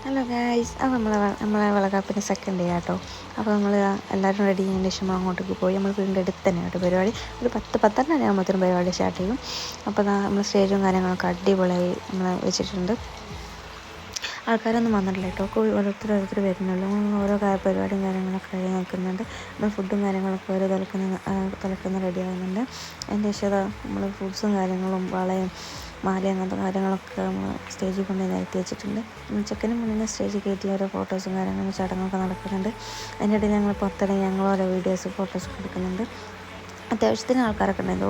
Hello guys, അപ്പോൾ നമ്മളെ വളകാപ്പിൻ്റെ second day ആട്ടോ. അപ്പോൾ നമ്മൾ എല്ലാവരും റെഡി ചെയ്യുന്നതിന് ശേഷം അങ്ങോട്ടേക്ക് പോയി. നമ്മൾ വീടിൻ്റെ അടുത്ത് തന്നെ ആട്ടോ പരിപാടി. ഒരു 10-12 ആകുമ്പോഴത്തേനും പരിപാടി സ്റ്റാർട്ട് ചെയ്യും. അപ്പോൾ നമ്മൾ സ്റ്റേജും കാര്യങ്ങളൊക്കെ അടിപൊളിയായി നമ്മൾ വെച്ചിട്ടുണ്ട്. ആൾക്കാരൊന്നും വന്നിട്ടില്ല കേട്ടോ. ഓരോരുത്തർ വരുന്നുള്ളൂ. ഓരോ പരിപാടിയും കാര്യങ്ങളൊക്കെ കഴിഞ്ഞ് നിൽക്കുന്നുണ്ട്. നമ്മൾ ഫുഡും കാര്യങ്ങളൊക്കെ ഓരോ തലക്കുന്ന റെഡി ആകുന്നുണ്ട്. അതിൻ്റെ ശേഷം നമ്മൾ ഫ്രൂട്ട്സും കാര്യങ്ങളും വളയും മാല അങ്ങനത്തെ കാര്യങ്ങളൊക്കെ നമ്മൾ സ്റ്റേജിൽ കൊണ്ട് നിരത്തി വെച്ചിട്ടുണ്ട്. ചെക്കനും മുന്നിൽ സ്റ്റേജിൽ കയറ്റി ഓരോ ഫോട്ടോസും കാര്യങ്ങളും ചടങ്ങൊക്കെ നടക്കുന്നുണ്ട്. അതിൻ്റെ ഇടയിൽ ഞങ്ങൾ പുറത്തിറങ്ങി ഞങ്ങൾ ഓരോ വീഡിയോസ് ഫോട്ടോസൊക്കെ എടുക്കുന്നുണ്ട്. അത്യാവശ്യത്തിന് ആൾക്കാരൊക്കെ ഉണ്ടായിരുന്നു.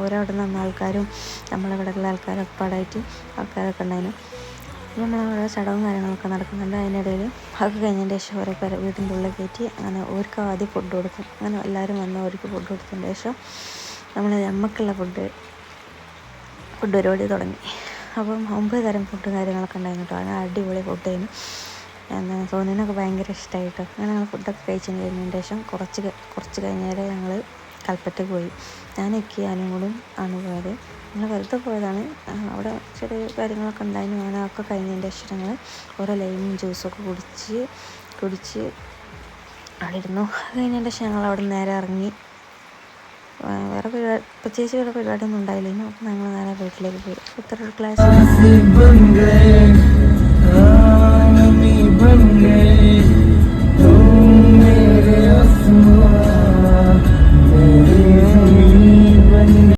ഓരോ അവിടെ നിന്ന് ആൾക്കാരും നമ്മളിവിടെയുള്ള ആൾക്കാരും ഒപ്പാടായിട്ട് ആൾക്കാരൊക്കെ ഉണ്ടായിരുന്നു. അപ്പോൾ നമ്മളോരോ ചടങ്ങും കാര്യങ്ങളൊക്കെ നടക്കുന്നുണ്ട്. അതിനിടയിൽ അത് കഴിഞ്ഞതിൻ്റെ ശേഷം ഓരോ വീടിൻ്റെ ഉള്ളിൽ കയറ്റി അങ്ങനെ ഓർക്ക് ആദ്യം ഫുഡ് കൊടുക്കും. അങ്ങനെ എല്ലാവരും വന്ന് അവർക്ക് ഫുഡ് കൊടുത്തതിന് ശേഷം നമുക്കുള്ള ഫുഡ് പരിപാടി തുടങ്ങി. അപ്പം 9 തരം ഫുഡും കാര്യങ്ങളൊക്കെ ഉണ്ടായിരുന്നു കേട്ടോ. അങ്ങനെ അടിപൊളി ഫുഡ് ആയിരുന്നു. സോനുവിനൊക്കെ ഭയങ്കര ഇഷ്ടമായിട്ടോ. അങ്ങനെ ഞങ്ങൾ ഫുഡൊക്കെ കഴിച്ചതിന് കഴിഞ്ഞതിന് ശേഷം കുറച്ച് കഴിഞ്ഞാൽ ഞങ്ങൾ കൽപ്പറ്റയ്ക്ക് പോയി. ഞാനും കൂടി ആണ് പോയത്. ഞങ്ങൾ വെറുതെ പോയതാണ്. അവിടെ ചെറിയ കാര്യങ്ങളൊക്കെ ഉണ്ടായിരുന്നു. അങ്ങനെ ഒക്കെ കഴിഞ്ഞതിൻ്റെ ശേഷം ഞങ്ങൾ ഓരോ ലൈമും ജ്യൂസൊക്കെ കുടിച്ച് അവിടെ ഇരുന്നു. അത് കഴിഞ്ഞതിൻ്റെ ശേഷം ഞങ്ങൾ അവിടെ നേരെ ഇറങ്ങി. വേറെ പ്രത്യേകിച്ച് വേറെ പരിപാടിയൊന്നും ഉണ്ടായില്ല. അപ്പം ഞങ്ങൾ നേരെ വീട്ടിലേക്ക് പോയി. ഇത്ര ക്ലാസ്